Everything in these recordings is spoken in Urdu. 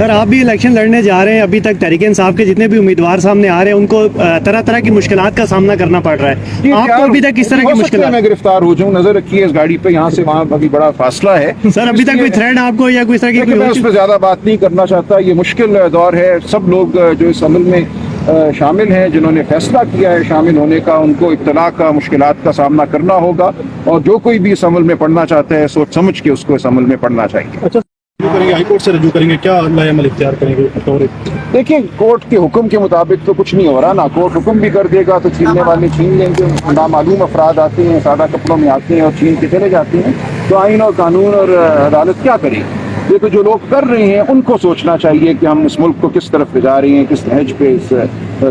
سر آپ بھی الیکشن لڑنے جا رہے ہیں، ابھی تک تحریک انصاف کے جتنے بھی امیدوار سامنے آ رہے ہیں ان کو طرح طرح کی مشکلات کا سامنا کرنا پڑ رہا ہے، آپ کو ابھی تک کس طرح کی مشکلات؟ میں گرفتار ہو جاؤں، نظر رکھیے اس گاڑی پہ، یہاں سے وہاں ابھی بڑا فاصلہ ہے سر ابھی تک کوئی تھریٹ آپ کو یا کوئی اس طرح کی؟ میں اس پہ زیادہ بات نہیں کرنا چاہتا، یہ مشکل دور ہے، سب لوگ جو اس عمل میں شامل ہیں، جنہوں نے فیصلہ کیا ہے شامل ہونے کا، ان کو اطلاع کا مشکلات کا سامنا کرنا ہوگا، اور جو کوئی بھی اس عمل میں پڑھنا چاہتا ہے سوچ سمجھ کے اس کو اس عمل میں پڑھنا چاہیے۔ اچھا کریں گے، ہائی کورٹ سے رجوع کریں گے، کیا نیا عمل اختیار کریں گے؟ دیکھیں کورٹ کے حکم کے مطابق تو کچھ نہیں ہو رہا نا، کورٹ حکم بھی کر دے گا تو چھیننے والے چھین لیں گے، نامعلوم افراد آتے ہیں سادہ کپڑوں میں آتے ہیں اور چھین کے چلے جاتے ہیں، تو آئین اور قانون اور عدالت کیا کرے؟ یہ تو جو لوگ کر رہے ہیں ان کو سوچنا چاہیے کہ ہم اس ملک کو کس طرف لے جا رہے ہیں، کس نہج پہ اس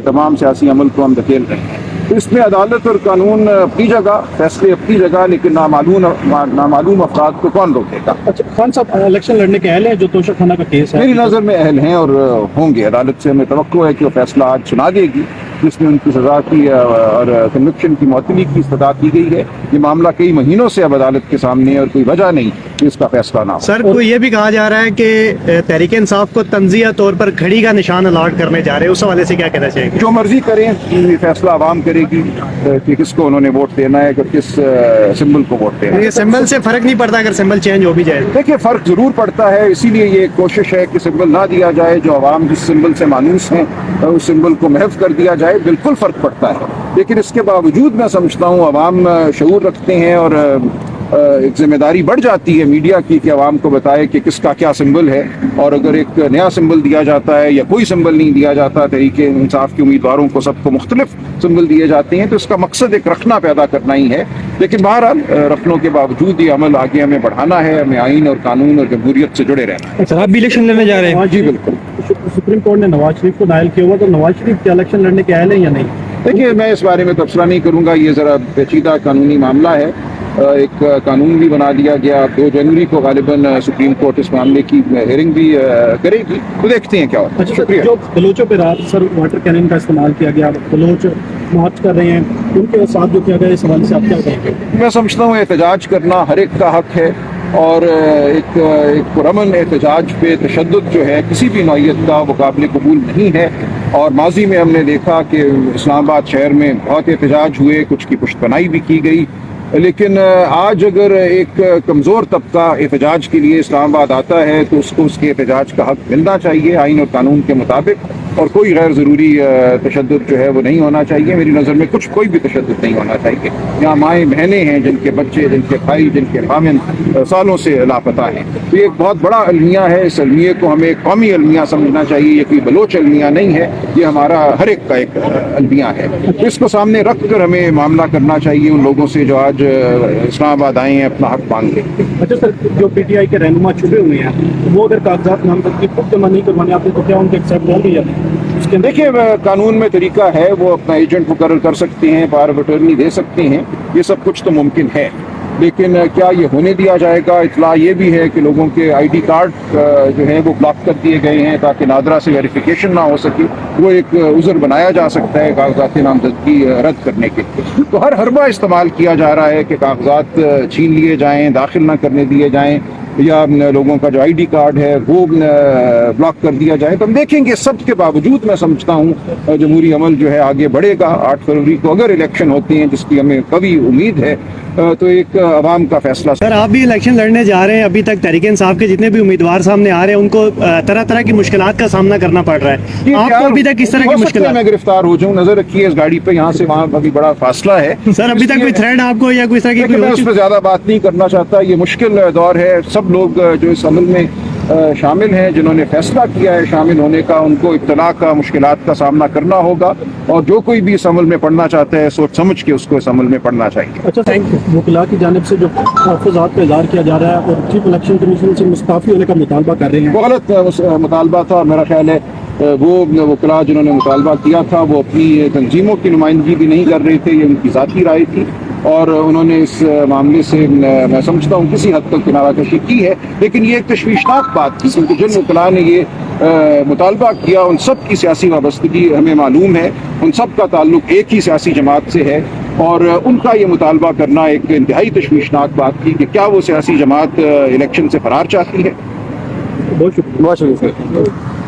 تمام سیاسی عمل کو ہم دھکیل رہے ہیں۔ تو اس میں عدالت اور قانون اپنی جگہ، فیصلے اپنی جگہ، لیکن نامعلوم افراد کو کون روکے گا؟ اچھا خان صاحب الیکشن لڑنے کے اہل ہیں؟ جو توشہ خانہ کا کیس ہے میری نظر میں اہل ہیں اور ہوں گے، عدالت سے ہمیں توقع ہے کہ وہ فیصلہ آج سنا دے گی جس میں ان کی سزا کی اور کنوکشن کی معطلی کی استدعا کی گئی ہے۔ یہ معاملہ کئی مہینوں سے اب عدالت کے سامنے ہے اور کوئی وجہ نہیں کہ اس کا فیصلہ نہ ہو۔ سر کو یہ بھی کہا جا رہا ہے کہ تحریک انصاف کو تنزیہ طور پر گھڑی کا نشان الاٹ کرنے جا رہے ہیں، اس حوالے سے کیا کہنا چاہیں گے؟ جو مرضی کریں، یہ فیصلہ عوام کرے گی کہ کس کو انہوں نے ووٹ دینا ہے، کہ کس سمبل کو ووٹ دینا ہے۔ یہ سمبل سے فرق نہیں پڑتا اگر سمبل چینج ہو بھی جائے؟ دیکھیے فرق ضرور پڑتا ہے، اسی لیے یہ کوشش ہے کہ سمبل نہ دیا جائے، جو عوام جس سمبل سے مانوس ہیں اس سمبل کو محو کر دیا جائے، بالکل فرق پڑتا ہے، لیکن اس کے باوجود میں سمجھتا ہوں عوام شعور رکھتے ہیں اور ایک ذمہ داری بڑھ جاتی ہے میڈیا کی کہ عوام کو بتائے کہ کس کا کیا سمبل ہے، اور اگر ایک نیا سمبل دیا جاتا ہے یا کوئی سمبل نہیں دیا جاتا، تحریک انصاف کے امیدواروں کو سب کو مختلف سمبل دیے جاتے ہیں، تو اس کا مقصد ایک رکھنا پیدا کرنا ہی ہے، لیکن بہرحال رکھنوں کے باوجود یہ عمل آگے ہمیں بڑھانا ہے، ہمیں آئین اور قانون اور جمہوریت سے جڑے رہنا ہے۔ سر آپ بھی الیکشن لڑنے جا رہے ہیں؟ جی بالکل۔ سپریم کورٹ نے نواز شریف کو نائل کیا ہوا، تو نواز شریف کے الیکشن لڑنے کے اہل ہیں یا نہیں؟ دیکھیے میں اس بارے میں تبصرہ نہیں کروں گا، یہ ذرا پیچیدہ قانونی معاملہ ہے، ایک قانون بھی بنا دیا گیا، 2 جنوری کو غالباً سپریم کورٹ اس معاملے کی ہیئرنگ بھی کرے گی، تو دیکھتے ہیں کیا ہوتا ہے۔ شکریہ۔ جو بلوچوں پہ رات سر واٹر کینن کا استعمال کیا گیا، بلوچ مارچ کر رہے ہیں، ان کے ساتھ جو کیا گیا، اس حوالے سے آپ کیا کہیں گے؟ میں سمجھتا ہوں احتجاج کرنا ہر ایک کا حق ہے، اور ایک پرامن احتجاج پہ تشدد جو ہے کسی بھی نوعیت کا وہ قابل قبول نہیں ہے، اور ماضی میں ہم نے دیکھا کہ اسلام آباد شہر میں بہت احتجاج ہوئے، کچھ کی پشت پناہی بھی کی گئی، لیکن آج اگر ایک کمزور طبقہ احتجاج کے لیے اسلام آباد آتا ہے تو اس کو اس کے احتجاج کا حق ملنا چاہیے آئین اور قانون کے مطابق، اور کوئی غیر ضروری تشدد جو ہے وہ نہیں ہونا چاہیے۔ میری نظر میں کوئی بھی تشدد نہیں ہونا چاہیے۔ یہاں مائیں بہنیں ہیں جن کے بچے، جن کے بھائی، جن کے خامند سالوں سے لاپتہ ہیں، تو یہ ایک بہت بڑا المیہ ہے، اس المیہ کو ہمیں قومی المیہ سمجھنا چاہیے، یہ کوئی بلوچ المیہ نہیں ہے، یہ ہمارا ہر ایک کا ایک المیہ ہے، اس کو سامنے رکھ کر ہمیں معاملہ کرنا چاہیے ان لوگوں سے جو آج اسلام آباد آئے ہیں اپنا حق مانگ لیں۔ اچھا سر، جو پی ٹی آئی کے رہنما چھپے ہوئے ہیں، وہ اگر کاغذات نامزد کی خود جمع نہیں کروانے آتے تو کیا ان کے ایکسیپٹ ہوں گے یا نہیں؟ دیکھیے قانون میں طریقہ ہے، وہ اپنا ایجنٹ مقرر کر سکتے ہیں، پاور آف اٹرنی دے سکتے ہیں، یہ سب کچھ تو ممکن ہے، لیکن کیا یہ ہونے دیا جائے گا؟ اطلاع یہ بھی ہے کہ لوگوں کے آئی ڈی کارڈ جو ہیں وہ بلاک کر دیے گئے ہیں تاکہ نادرا سے ویریفیکیشن نہ ہو سکے، وہ ایک عذر بنایا جا سکتا ہے کاغذات نامزدگی رد کرنے کے لیے۔ تو ہر حربہ استعمال کیا جا رہا ہے کہ کاغذات چھین لیے جائیں، داخل نہ کرنے دیے جائیں، یا لوگوں کا جو آئی ڈی کارڈ ہے وہ بلاک کر دیا جائے۔ تو ہم دیکھیں گے، سب کے باوجود میں سمجھتا ہوں جمہوری عمل جو ہے آگے بڑھے گا۔ 8 فروری کو اگر الیکشن ہوتے ہیں جس کی ہمیں قوی امید ہے، تو ایک عوام کا فیصلہ۔ سر آپ بھی الیکشن لڑنے جا رہے ہیں، ابھی تک تحریک انصاف کے جتنے بھی امیدوار سامنے آ رہے ہیں ان کو طرح طرح کی مشکلات کا سامنا کرنا پڑ رہا ہے، آپ کو ابھی تک کس طرح کی مشکلات؟ میں گرفتار ہو جاؤں، نظر رکھیے اس گاڑی پہ، یہاں سے وہاں ابھی بڑا فاصلہ ہے۔ سر ابھی تک کوئی تھریٹ آپ کو یا کوئی اس طرح کی؟ میں اس پہ زیادہ بات نہیں کرنا چاہتا، یہ مشکل دور ہے، سب لوگ جو اس عمل میں شامل ہیں، جنہوں نے فیصلہ کیا ہے شامل ہونے کا، ان کو اطلاع کا مشکلات کا سامنا کرنا ہوگا، اور جو کوئی بھی اس عمل میں پڑھنا چاہتا ہے سوچ سمجھ کے اس کو اس عمل میں پڑھنا چاہیے۔ اچھا وکلاء کی جانب سے جو تحفظات کا اظہار کیا جا رہا ہے اور چیف الیکشن کمیشن سے مستعفی ہونے کا مطالبہ کر رہے ہیں، وہ غلط مطالبہ تھا، اور میرا خیال ہے وہ وکلاء جنہوں نے مطالبہ کیا تھا وہ اپنی تنظیموں کی نمائندگی بھی نہیں کر رہے تھے، یہ ان کی ذاتی رائے تھی، اور انہوں نے اس معاملے سے میں سمجھتا ہوں کسی حد تک کنارہ کشی کی ہے، لیکن یہ ایک تشویشناک بات تھی کیونکہ جن وکلاء نے یہ مطالبہ کیا ان سب کی سیاسی وابستگی ہمیں معلوم ہے، ان سب کا تعلق ایک ہی سیاسی جماعت سے ہے، اور ان کا یہ مطالبہ کرنا ایک انتہائی تشویشناک بات تھی کہ کیا وہ سیاسی جماعت الیکشن سے فرار چاہتی ہے؟ بہت شکریہ بہت شکریہ سر.